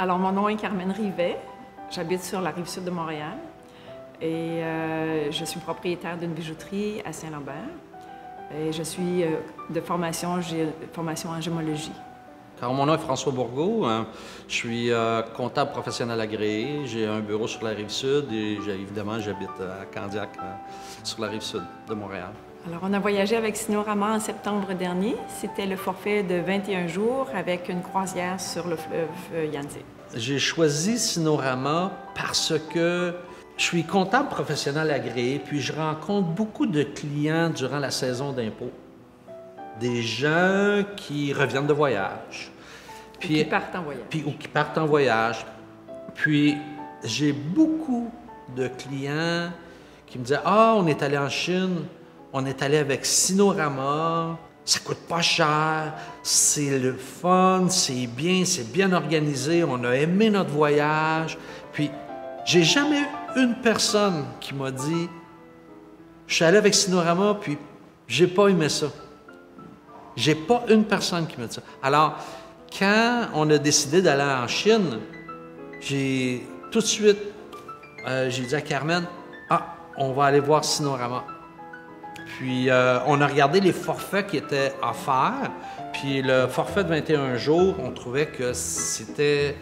Alors, mon nom est Carmen Rivet. J'habite sur la rive-sud de Montréal et je suis propriétaire d'une bijouterie à Saint-Lambert. Et je suis de formation en gémologie. Alors, mon nom est François Bourgault. Je suis comptable professionnel agréé. J'ai un bureau sur la Rive-Sud et évidemment, j'habite à Candiac, sur la Rive-Sud de Montréal. Alors, on a voyagé avec Sinorama en septembre dernier. C'était le forfait de 21 jours avec une croisière sur le fleuve Yangtze. J'ai choisi Sinorama parce que je suis comptable professionnel agréé, puis je rencontre beaucoup de clients durant la saison d'impôt. Des gens qui reviennent de voyage. Puis, ou qui partent en voyage. Ou qui partent en voyage. Puis, j'ai beaucoup de clients qui me disent « Ah, on est allé en Chine, on est allé avec Sinorama, ça coûte pas cher, c'est le fun, c'est bien organisé, on a aimé notre voyage. » Puis, j'ai jamais eu une personne qui m'a dit « Je suis allé avec Sinorama, puis j'ai pas aimé ça. » J'ai pas une personne qui m'a dit ça. Alors, quand on a décidé d'aller en Chine, j'ai tout de suite, j'ai dit à Carmen, « Ah, on va aller voir Sinorama. » Puis, on a regardé les forfaits qui étaient offerts. Puis, le forfait de 21 jours, on trouvait que c'était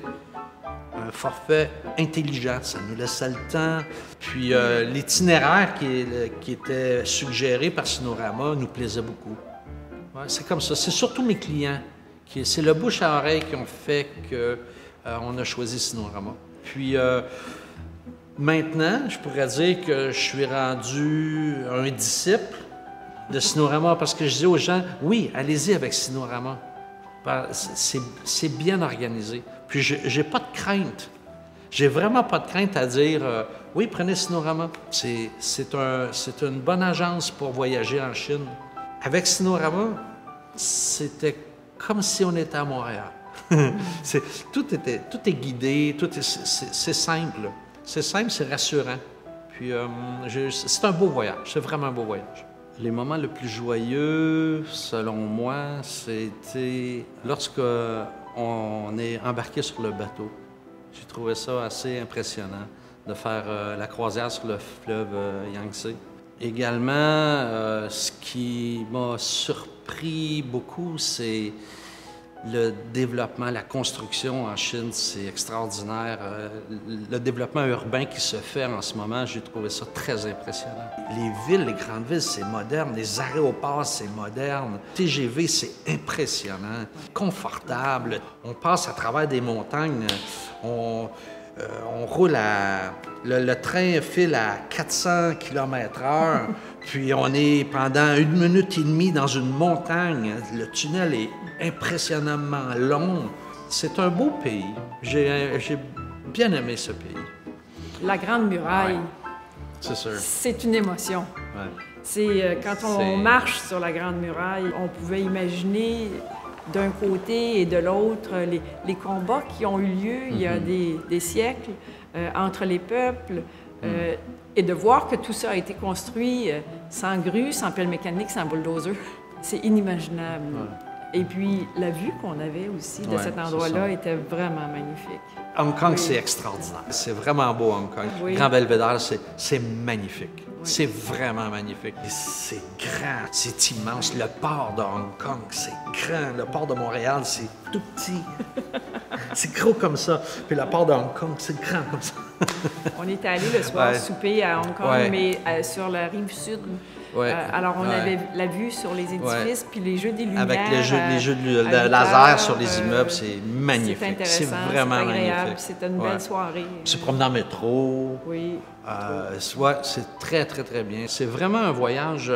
un forfait intelligent. Ça nous laissait le temps. Puis, l'itinéraire qui était suggéré par Sinorama nous plaisait beaucoup. Ouais, c'est comme ça. C'est surtout mes clients. C'est le bouche à oreille qui ont fait qu'on a choisi Sinorama. Puis, maintenant, je pourrais dire que je suis rendu un disciple de Sinorama parce que je dis aux gens, oui, allez-y avec Sinorama. C'est bien organisé. Puis, j'ai pas de crainte. J'ai vraiment pas de crainte à dire, oui, prenez Sinorama. C'est une bonne agence pour voyager en Chine. Avec Sinorama, c'était comme si on était à Montréal. Tout est guidé, c'est simple. C'est simple, c'est rassurant. Puis, c'est un beau voyage, c'est vraiment un beau voyage. Les moments les plus joyeux, selon moi, c'était lorsqu'on est embarqué sur le bateau. J'ai trouvé ça assez impressionnant de faire la croisière sur le fleuve Yangtze. Également, ce qui m'a surpris beaucoup, c'est le développement, la construction en Chine, c'est extraordinaire. Le développement urbain qui se fait en ce moment, j'ai trouvé ça très impressionnant. Les villes, les grandes villes, c'est moderne. Les aéroports, c'est moderne. TGV, c'est impressionnant, confortable. On passe à travers des montagnes. On roule le train file à 400 km/h, puis on est pendant 1 minute et demie dans une montagne. Le tunnel est impressionnamment long. C'est un beau pays. J'ai bien aimé ce pays. La Grande Muraille, ouais, c'est sûr. C'est une émotion. Ouais. C'est quand on marche sur la Grande Muraille, on pouvait imaginer d'un côté et de l'autre les combats qui ont eu lieu il y a des siècles entre les peuples et de voir que tout ça a été construit sans grue, sans pelle mécanique, sans bulldozer. C'est inimaginable. Ouais. Et puis, la vue qu'on avait aussi de cet endroit-là était vraiment magnifique. Hong Kong, c'est extraordinaire. C'est vraiment beau, Hong Kong. Oui. Grand Belvédère, c'est magnifique. Oui. C'est vraiment magnifique. C'est grand, c'est immense. Le port de Hong Kong, c'est grand. Le port de Montréal, c'est tout petit. C'est gros comme ça. Puis le port de Hong Kong, c'est grand comme ça. On était allé le soir souper à Hong Kong, mais sur la rive sud. Ouais. Alors, on avait la vue sur les édifices, puis les jeux des lumières. Avec les jeux de laser sur les immeubles, c'est magnifique. C'est intéressant, c'est vraiment magnifique. C'était une belle soirée. Se promener en métro. Oui. C'est très, très, très bien. C'est vraiment un voyage,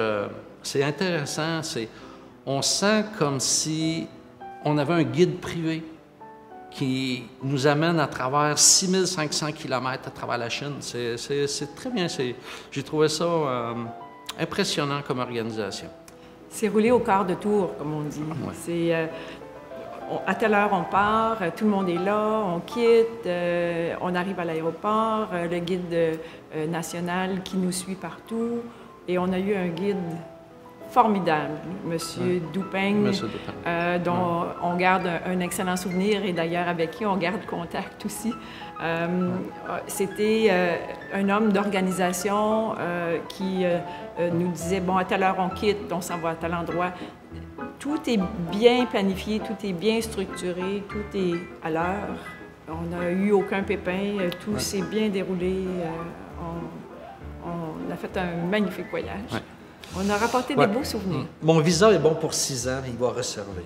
c'est intéressant. On sent comme si on avait un guide privé qui nous amène à travers 6500 km à travers la Chine. C'est très bien. J'ai trouvé ça impressionnant comme organisation. C'est roulé au quart de tour, comme on dit. Ouais. C'est à telle heure, on part, tout le monde est là, on quitte, on arrive à l'aéroport, le guide national qui nous suit partout. Et on a eu un guide formidable, Monsieur Dupeigne, dont on garde un excellent souvenir et d'ailleurs avec qui on garde contact aussi. C'était un homme d'organisation qui nous disait, bon, à telle heure on quitte, on s'en va à tel endroit. Tout est bien planifié, tout est bien structuré, tout est à l'heure. On n'a eu aucun pépin, tout s'est bien déroulé. On a fait un magnifique voyage. Ouais. On a rapporté des beaux souvenirs. Mon visa est bon pour 6 ans, il va réserver.